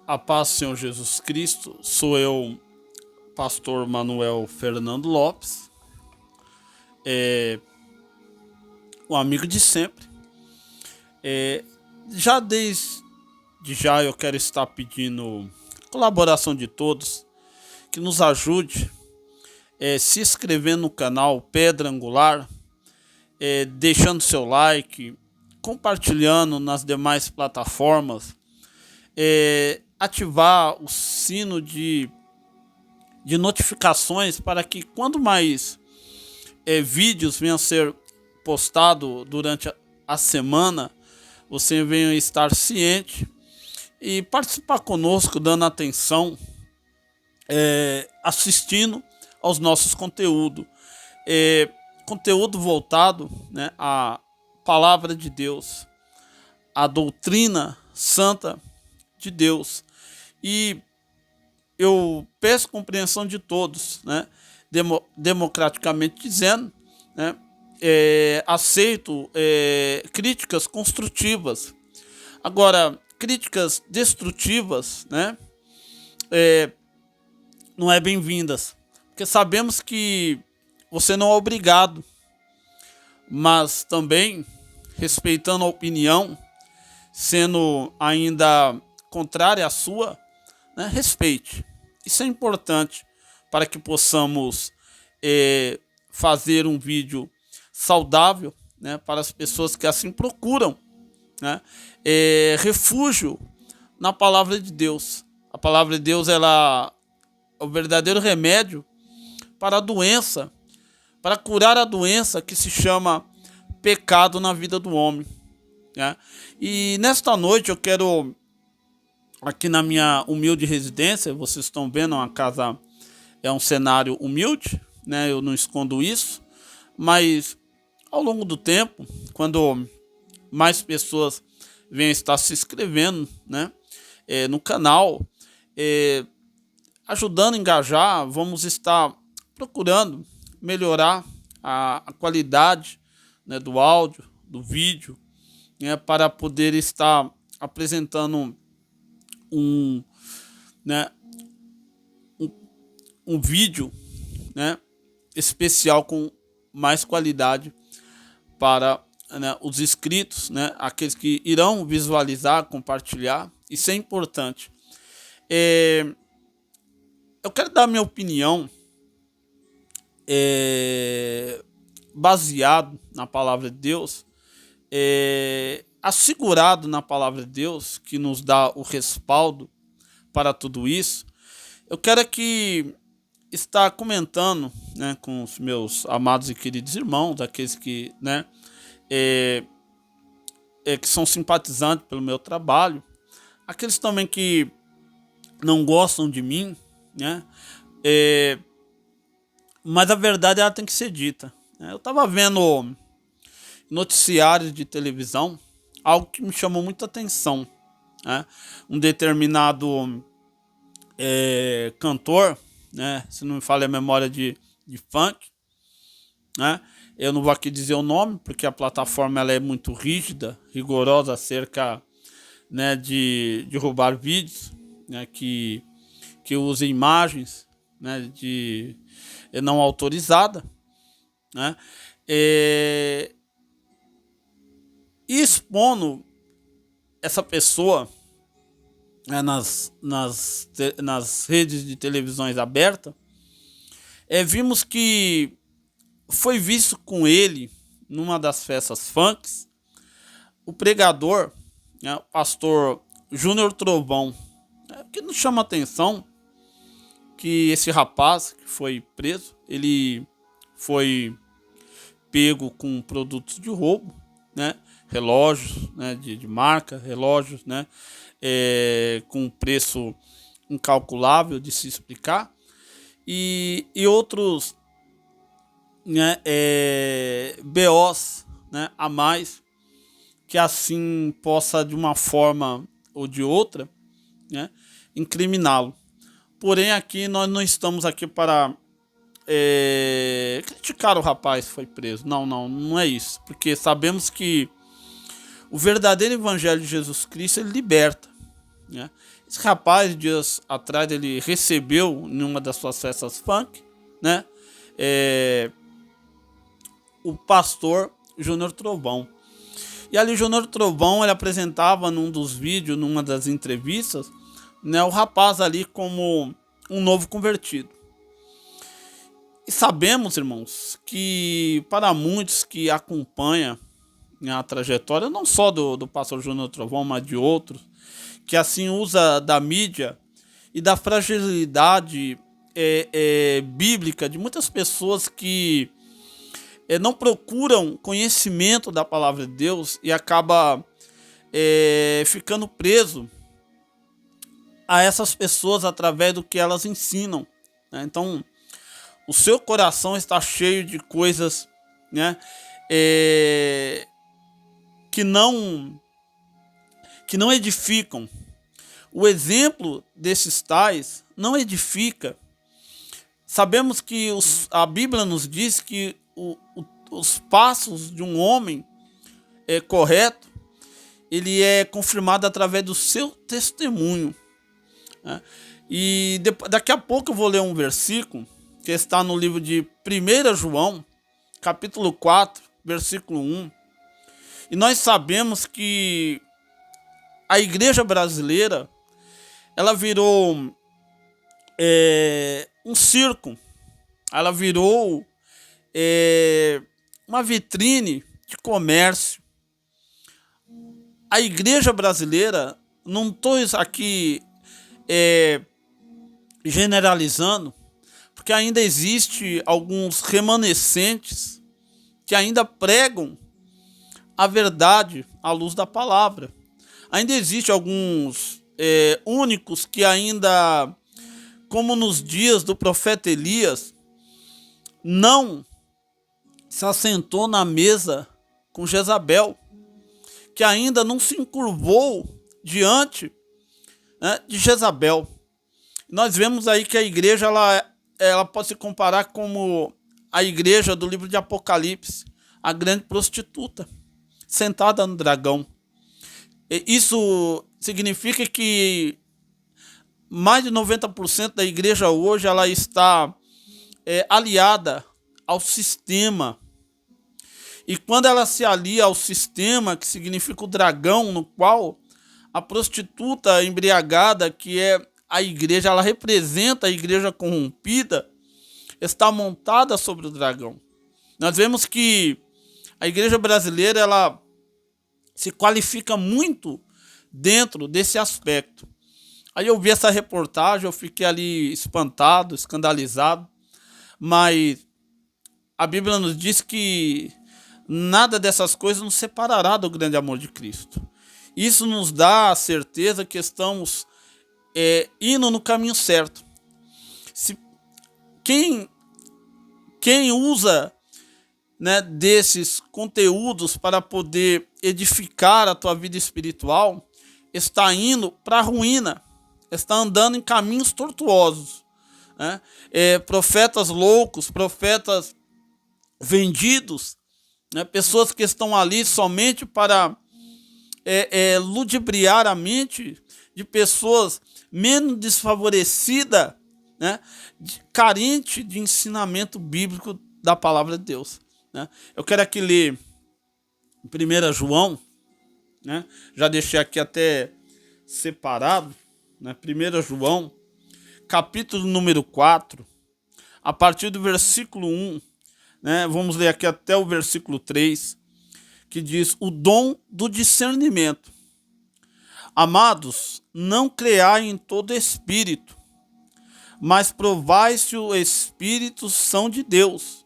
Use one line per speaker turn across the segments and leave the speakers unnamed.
A paz, Senhor Jesus Cristo. Sou eu, pastor Manuel Fernando Lopes, um amigo de sempre. Já desde já eu quero estar pedindo colaboração de todos, que nos ajude se inscrevendo no canal Pedra Angular, deixando seu like, compartilhando nas demais plataformas, ativar o sino de notificações para que quando mais vídeos venham a ser postados durante a semana, você venha estar ciente e participar conosco, dando atenção, assistindo aos nossos conteúdos. Conteúdo voltado, né, à palavra de Deus, à doutrina santa de Deus. E eu peço compreensão de todos, né? Democraticamente dizendo, né? Aceito críticas construtivas. Agora, críticas destrutivas, né? Não é bem-vindas, porque sabemos que você não é obrigado, mas também respeitando a opinião, sendo ainda contrária à sua, né, respeite. Isso é importante para que possamos fazer um vídeo saudável, né, para as pessoas que assim procuram, né, refúgio na palavra de Deus. A palavra de Deus, ela é o verdadeiro remédio para a doença, para curar a doença que se chama pecado na vida do homem, né? E nesta noite eu quero, aqui na minha humilde residência, vocês estão vendo, a casa é um cenário humilde, né? Eu não escondo isso, mas ao longo do tempo, quando mais pessoas vêm estar se inscrevendo, né, no canal, ajudando a engajar, vamos estar procurando melhorar a qualidade, né, do áudio, do vídeo, né, para poder estar apresentando né, um vídeo, né, especial com mais qualidade para, né, os inscritos, né, aqueles que irão visualizar, compartilhar. Isso é importante. Eu quero dar minha opinião baseado na palavra de Deus, assegurado na palavra de Deus, que nos dá o respaldo para tudo isso. Eu quero aqui estar comentando, né, com os meus amados e queridos irmãos, aqueles que, né, que são simpatizantes pelo meu trabalho, aqueles também que não gostam de mim, né, mas a verdade ela tem que ser dita. Eu estava vendo noticiários de televisão, algo que me chamou muita atenção, né? Um determinado cantor, né? Se não me falha a memória, de funk, né? Eu não vou aqui dizer o nome, porque a plataforma ela é muito rígida, rigorosa acerca, né, de roubar vídeos, né, que usa imagens, né, de não autorizada, né, e expondo essa pessoa, né, nas redes de televisões abertas. Vimos que foi visto com ele numa das festas funks o pregador, né, o pastor Júnior Trovão, que nos chama a atenção que esse rapaz que foi preso, ele foi pego com produtos de roubo, né, relógios, né, de marca, relógios, né, com preço incalculável de se explicar, e outros, né, BOs, né, a mais, que assim possa de uma forma ou de outra, né, incriminá-lo. Porém, aqui nós não estamos aqui para criticar o rapaz que foi preso. Não é isso. Porque sabemos que o verdadeiro evangelho de Jesus Cristo, ele liberta, né? Esse rapaz, dias atrás, ele recebeu em uma das suas festas funk, né? O pastor Júnior Trovão. E ali Júnior Trovão, ele apresentava num dos vídeos, numa das entrevistas, né, o rapaz ali como um novo convertido. E sabemos, irmãos, que para muitos que acompanham a trajetória, não só do pastor Júnior Trovão, mas de outros, que assim usa da mídia e da fragilidade bíblica de muitas pessoas que não procuram conhecimento da palavra de Deus e acaba ficando preso a essas pessoas através do que elas ensinam, né? Então, o seu coração está cheio de coisas, né, que não edificam. O exemplo desses tais não edifica. Sabemos que a Bíblia nos diz que os passos de um homem correto, ele é confirmado através do seu testemunho, né? E daqui a pouco eu vou ler um versículo que está no livro de 1 João, capítulo 4, versículo 1. E nós sabemos que a igreja brasileira, ela virou um circo, ela virou uma vitrine de comércio. A igreja brasileira, não estou aqui generalizando, porque ainda existe alguns remanescentes que ainda pregam a verdade à luz da palavra. Ainda existe alguns únicos que ainda, como nos dias do profeta Elias, não se assentou na mesa com Jezabel, que ainda não se encurvou diante, né, de Jezabel. Nós vemos aí que a igreja ela pode se comparar como a igreja do livro de Apocalipse, a grande prostituta, sentada no dragão. Isso significa que mais de 90% da igreja hoje ela está aliada ao sistema. E quando ela se alia ao sistema, que significa o dragão, no qual a prostituta embriagada, que é a igreja, ela representa a igreja corrompida, está montada sobre o dragão. Nós vemos que a igreja brasileira, ela se qualifica muito dentro desse aspecto. Aí eu vi essa reportagem, eu fiquei ali espantado, escandalizado, mas a Bíblia nos diz que nada dessas coisas nos separará do grande amor de Cristo. Isso nos dá a certeza que estamos indo no caminho certo. Quem usa, né, desses conteúdos para poder edificar a tua vida espiritual, está indo para a ruína, está andando em caminhos tortuosos, né? Profetas loucos, profetas vendidos, né? Pessoas que estão ali somente para ludibriar a mente de pessoas menos desfavorecidas, né? Carente de ensinamento bíblico da palavra de Deus, né? Eu quero aqui ler 1 João, né? Já deixei aqui até separado, né? 1 João, capítulo número 4, a partir do versículo 1, né? Vamos ler aqui até o versículo 3, que diz: o dom do discernimento. Amados, não creai em todo espírito, mas provai se os espíritos são de Deus,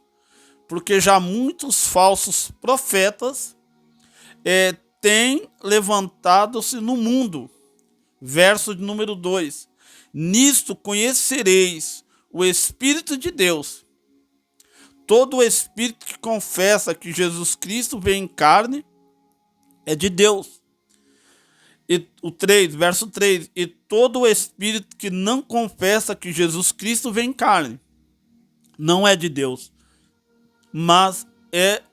porque já muitos falsos profetas têm levantado-se no mundo. Verso de número 2. Nisto conhecereis o Espírito de Deus. Todo o espírito que confessa que Jesus Cristo veio em carne é de Deus. E o 3, verso 3. E todo o espírito que não confessa que Jesus Cristo veio em carne não é de Deus, mas é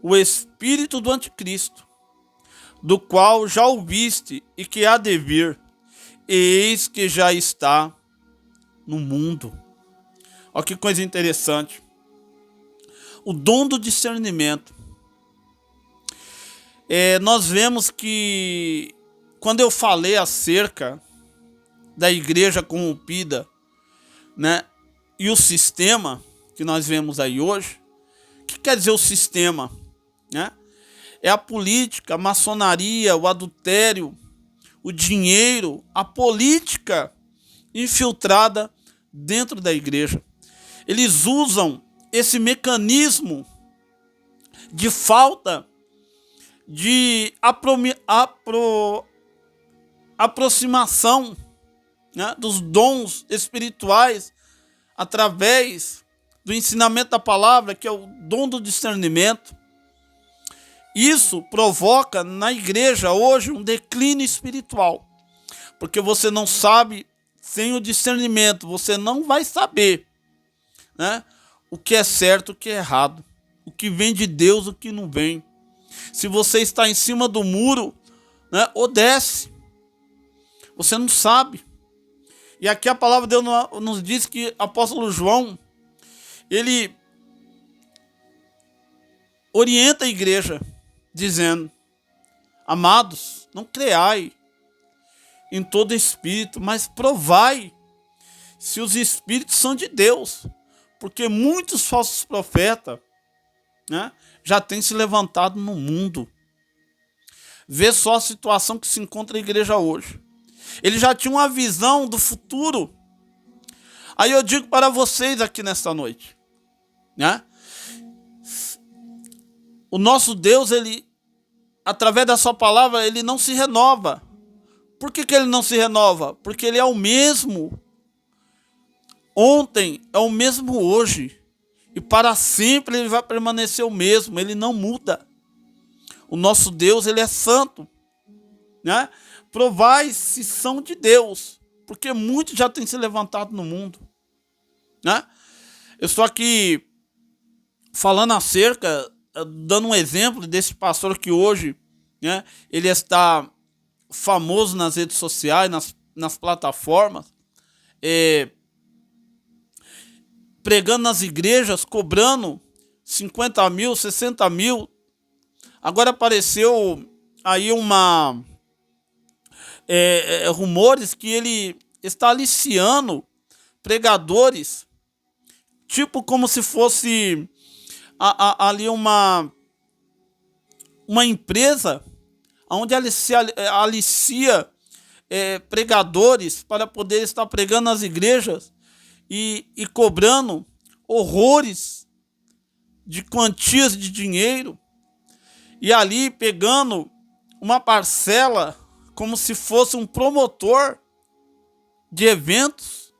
o espírito do anticristo, do qual já ouviste e que há de vir. eis que já está no mundo. Olha que coisa interessante. O dom do discernimento. Nós vemos que quando eu falei acerca da igreja corrompida, né, e o sistema que nós vemos aí hoje, o que quer dizer o sistema? Né? É a política, a maçonaria, o adultério, o dinheiro, a política infiltrada dentro da igreja. Eles usam esse mecanismo de falta de aproximação, né, dos dons espirituais através do ensinamento da palavra, que é o dom do discernimento. Isso provoca na igreja hoje um declínio espiritual, porque você não sabe, sem o discernimento, você não vai saber, né, o que é certo, o que é errado, o que vem de Deus, o que não vem. Se você está em cima do muro, né, ou desce, você não sabe. E aqui a palavra de Deus nos diz que o apóstolo João, ele orienta a igreja, dizendo: amados, não creai em todo espírito, mas provai se os espíritos são de Deus, porque muitos falsos profetas, né, já têm se levantado no mundo. Vê só a situação que se encontra a igreja hoje. Ele já tinha uma visão do futuro. Aí eu digo para vocês aqui nesta noite, né? O nosso Deus, ele, através da sua palavra, ele não se renova. Por que ele não se renova? Porque ele é o mesmo ontem, é o mesmo hoje. E para sempre ele vai permanecer o mesmo, ele não muda. O nosso Deus, ele é santo, né? Provai se são de Deus, porque muitos já têm se levantado no mundo, né? Eu estou aqui falando acerca, dando um exemplo desse pastor que hoje, né, ele está famoso nas redes sociais, nas plataformas, pregando nas igrejas, cobrando 50 mil, 60 mil. Agora apareceu aí rumores que ele está aliciando pregadores, tipo como se fosse ali uma empresa onde alicia pregadores para poder estar pregando nas igrejas e cobrando horrores de quantias de dinheiro, e ali pegando uma parcela como se fosse um promotor de eventos.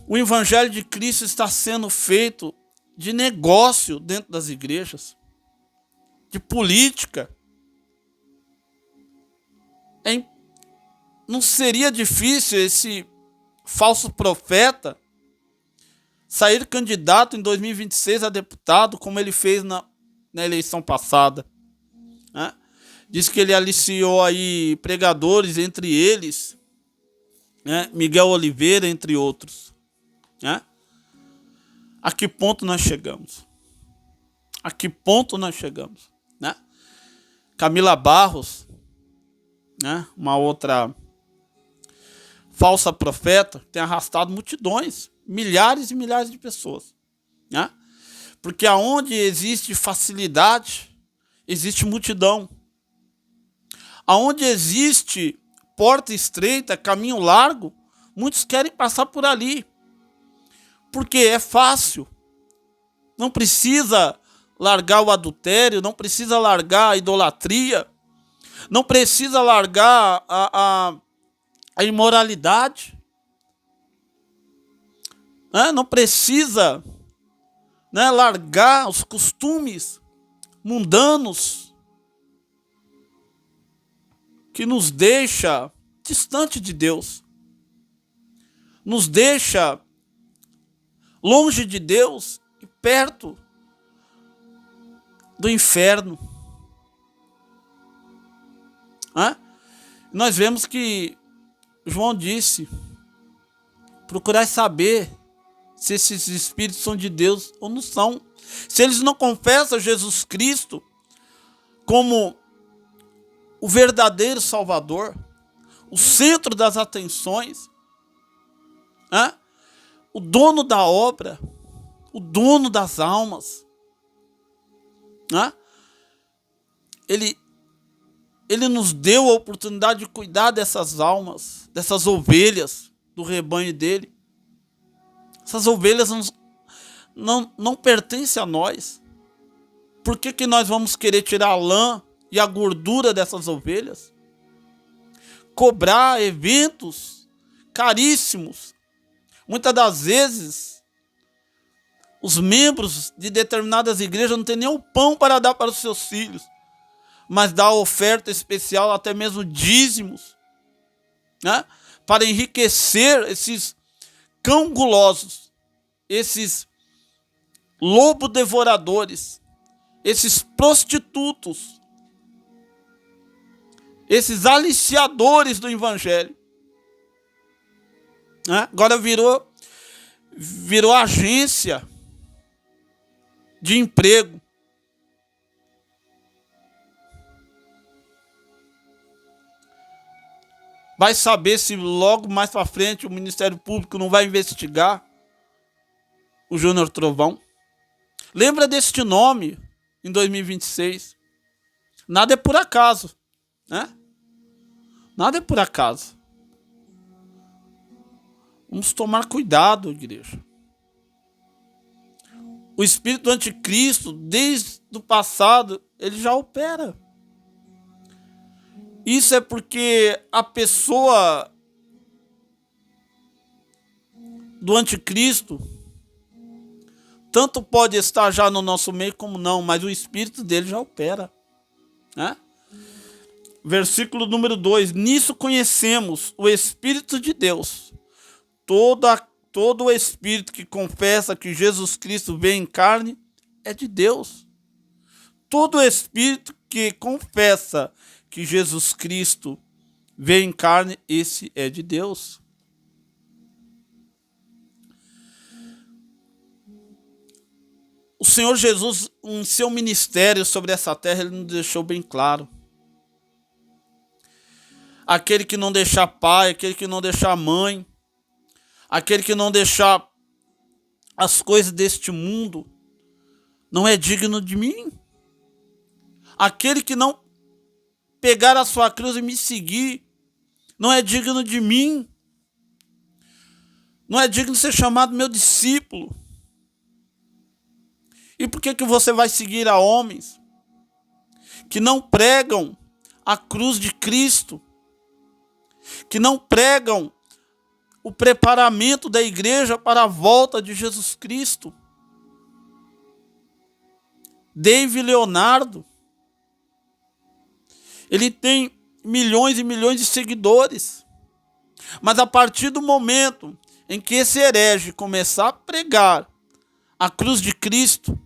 O evangelho de Cristo está sendo feito de negócio dentro das igrejas, de política. Não seria difícil esse falso profeta sair candidato em 2026 a deputado, como ele fez na eleição passada, né? Diz que ele aliciou aí pregadores, entre eles, né, Miguel Oliveira, entre outros, né? A que ponto nós chegamos? A que ponto nós chegamos, né? Camila Barros, né, uma outra falsa profeta, tem arrastado multidões, milhares e milhares de pessoas, né? Porque aonde existe facilidade, existe multidão. Aonde existe porta estreita, caminho largo, muitos querem passar por ali, porque é fácil. Não precisa largar o adultério, não precisa largar a idolatria, não precisa largar a imoralidade, né? Não precisa, né, largar os costumes mundanos que nos deixa distante de Deus, nos deixa longe de Deus e perto do inferno. Né? Nós vemos que João disse: procurai saber se esses espíritos são de Deus ou não são. Se eles não confessam Jesus Cristo como o verdadeiro Salvador, o centro das atenções, né? O dono da obra, o dono das almas, né? Ele nos deu a oportunidade de cuidar dessas almas, dessas ovelhas do rebanho dele. Essas ovelhas não pertencem a nós. Por que nós vamos querer tirar a lã e a gordura dessas ovelhas? Cobrar eventos caríssimos. Muitas das vezes, os membros de determinadas igrejas não têm nem o pão para dar para os seus filhos, mas dá oferta especial, até mesmo dízimos, né? Para enriquecer esses cão gulosos, esses lobo devoradores, esses prostitutos, esses aliciadores do evangelho, né? Agora virou agência de emprego. Vai saber se logo mais para frente o Ministério Público não vai investigar o Júnior Trovão. Lembra deste nome em 2026. Nada é por acaso, né? Nada é por acaso. Vamos tomar cuidado, igreja. O espírito do anticristo, desde o passado, ele já opera. Isso é porque a pessoa do anticristo tanto pode estar já no nosso meio como não, mas o espírito dele já opera, né? Versículo número 2: nisso conhecemos o Espírito de Deus. Todo o espírito que confessa que Jesus Cristo veio em carne é de Deus. Todo espírito que confessa que Jesus Cristo veio em carne, esse é de Deus. O Senhor Jesus, em seu ministério sobre essa terra, ele nos deixou bem claro. Aquele que não deixar pai, aquele que não deixar mãe, aquele que não deixar as coisas deste mundo, não é digno de mim. Aquele que não pegar a sua cruz e me seguir, não é digno de mim. Não é digno de ser chamado meu discípulo. E por que você vai seguir a homens que não pregam a cruz de Cristo, que não pregam o preparamento da igreja para a volta de Jesus Cristo? David Leonardo, ele tem milhões e milhões de seguidores, mas a partir do momento em que esse herege começar a pregar a cruz de Cristo,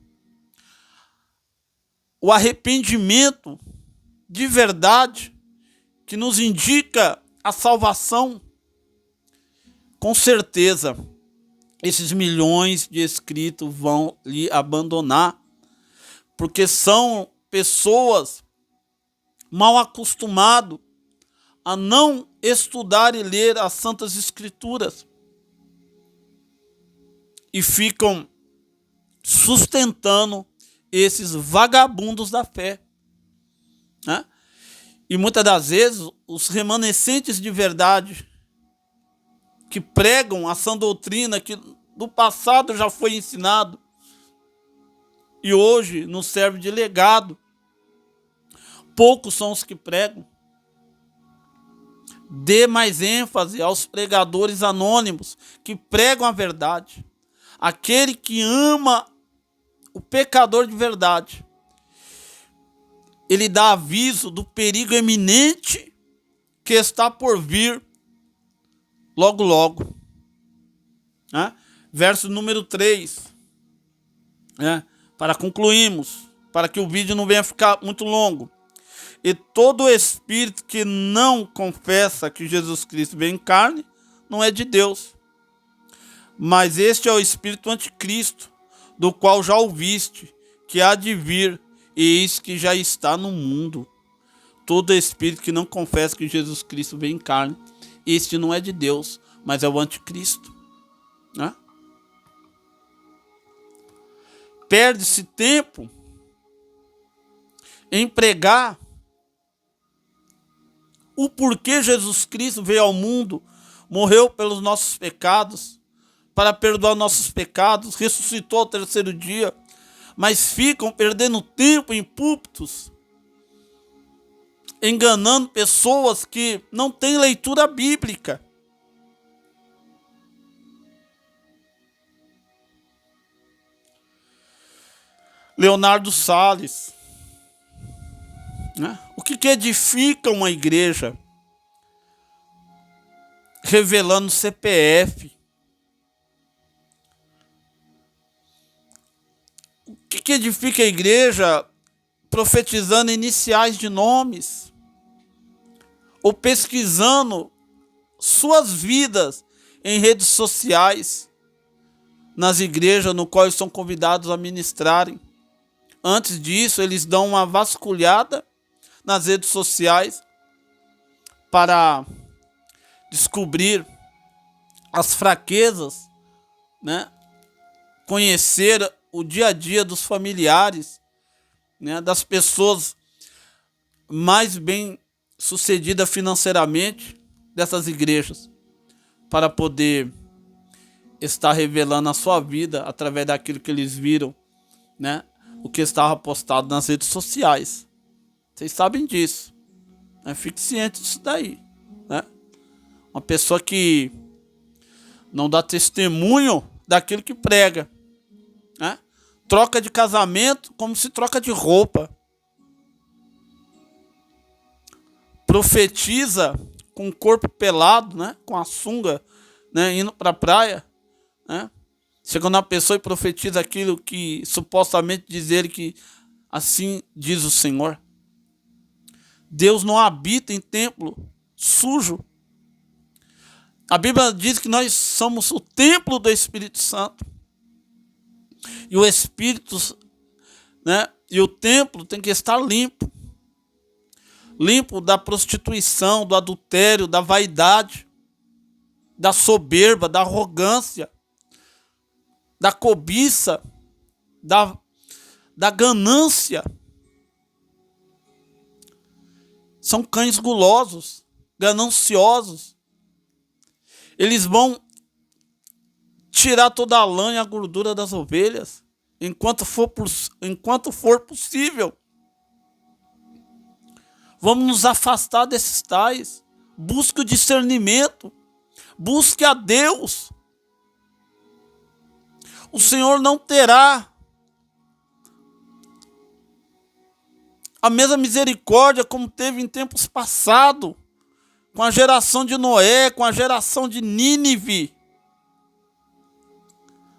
o arrependimento de verdade, que nos indica a salvação, com certeza esses milhões de inscritos vão lhe abandonar, porque são pessoas mal acostumadas a não estudar e ler as Santas Escrituras e ficam sustentando esses vagabundos da fé, né? E muitas das vezes os remanescentes de verdade que pregam a sã doutrina que no passado já foi ensinado e hoje nos serve de legado, poucos são os que pregam. Dê mais ênfase aos pregadores anônimos que pregam a verdade. Aquele que ama o pecador de verdade, ele dá aviso do perigo eminente que está por vir logo logo, né? Verso número 3, né? Para concluirmos, para que o vídeo não venha ficar muito longo. E todo espírito que não confessa que Jesus Cristo veio em carne, não é de Deus. Mas este é o espírito anticristo, do qual já ouviste, que há de vir, e eis que já está no mundo. Todo espírito que não confessa que Jesus Cristo veio em carne, este não é de Deus, mas é o anticristo. Né? Perde-se tempo em pregar o porquê Jesus Cristo veio ao mundo, morreu pelos nossos pecados, para perdoar nossos pecados, ressuscitou ao terceiro dia, mas ficam perdendo tempo em púlpitos, enganando pessoas que não têm leitura bíblica. Leonardo Salles, né? O que edifica uma igreja? Revelando CPF. O que edifica a igreja? Profetizando iniciais de nomes. Ou pesquisando suas vidas em redes sociais, nas igrejas no qual são convidados a ministrarem. Antes disso, eles dão uma vasculhada nas redes sociais para descobrir as fraquezas, né? Conhecer o dia a dia dos familiares, né? Das pessoas mais bem sucedidas financeiramente dessas igrejas, para poder estar revelando a sua vida através daquilo que eles viram, né? O que estava postado nas redes sociais. Vocês sabem disso, né? Fique ciente disso daí, né? Uma pessoa que não dá testemunho daquilo que prega, né? Troca de casamento como se troca de roupa. Profetiza com o corpo pelado, né? Com a sunga, né? Indo para a praia, né? Chega uma pessoa e profetiza aquilo que supostamente diz ele que assim diz o Senhor. Deus não habita em templo sujo. A Bíblia diz que nós somos o templo do Espírito Santo. E o Espírito, né? E o templo tem que estar limpo. Limpo da prostituição, do adultério, da vaidade, da soberba, da arrogância, da cobiça, da ganância. São cães gulosos, gananciosos. Eles vão tirar toda a lã e a gordura das ovelhas, enquanto for possível. Vamos nos afastar desses tais. Busque o discernimento. Busque a Deus. O Senhor não terá a mesma misericórdia como teve em tempos passados, com a geração de Noé, com a geração de Nínive.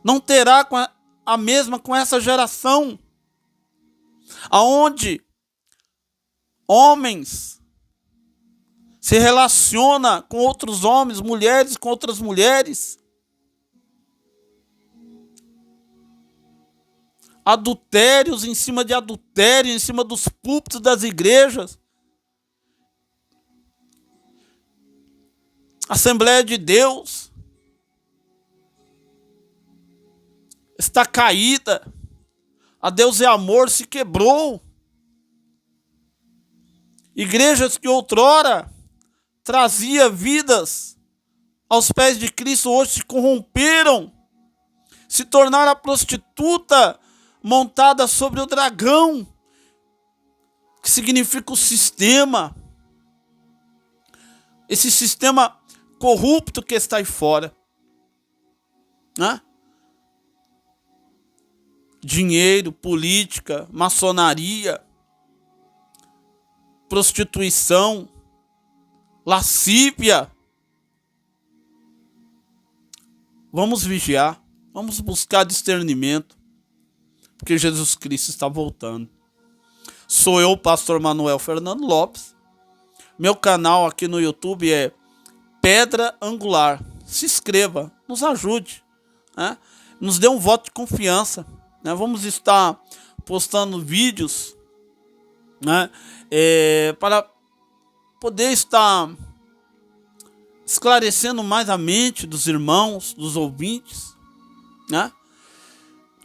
Não terá a mesma com essa geração, aonde homens se relacionam com outros homens, mulheres com outras mulheres. Adultérios em cima de adultério, em cima dos púlpitos das igrejas. Assembleia de Deus está caída. A Deus é amor se quebrou. Igrejas que outrora trazia vidas aos pés de Cristo, hoje se corromperam, se tornaram a prostituta montada sobre o dragão, que significa o sistema, esse sistema corrupto que está aí fora, né? Dinheiro, política, maçonaria, prostituição, lascívia. Vamos vigiar, vamos buscar discernimento, porque Jesus Cristo está voltando. Sou eu, pastor Manuel Fernando Lopes. Meu canal aqui no YouTube é Pedra Angular. Se inscreva, nos ajude, né? Nos dê um voto de confiança, né? Vamos estar postando vídeos, né? Para poder estar esclarecendo mais a mente dos irmãos, dos ouvintes, né?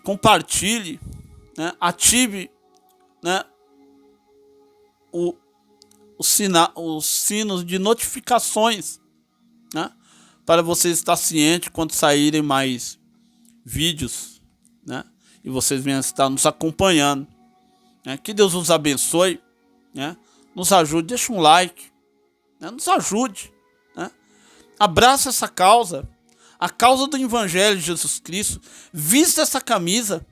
Compartilhe, né? Ative, né? Os sinos de notificações, né? Para você estar ciente quando saírem mais vídeos, né? E vocês venham estar nos acompanhando, né? Que Deus os abençoe, né? Nos ajude, deixa um like, né? Nos ajude, né? Abraça essa causa, a causa do Evangelho de Jesus Cristo. Vista essa camisa,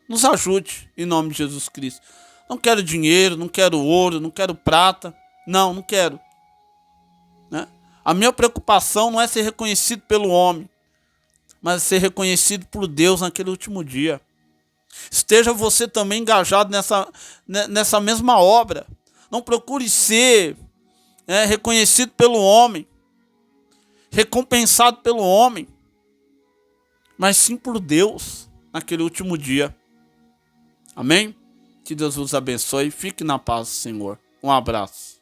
nos ajude em nome de Jesus Cristo. Não quero dinheiro, não quero ouro, não quero prata. Não quero, né? A minha preocupação não é ser reconhecido pelo homem, mas ser reconhecido por Deus naquele último dia. Esteja você também engajado nessa mesma obra. Não procure ser reconhecido pelo homem, recompensado pelo homem, mas sim por Deus naquele último dia. Amém? Que Deus vos abençoe. Fique na paz do Senhor. Um abraço.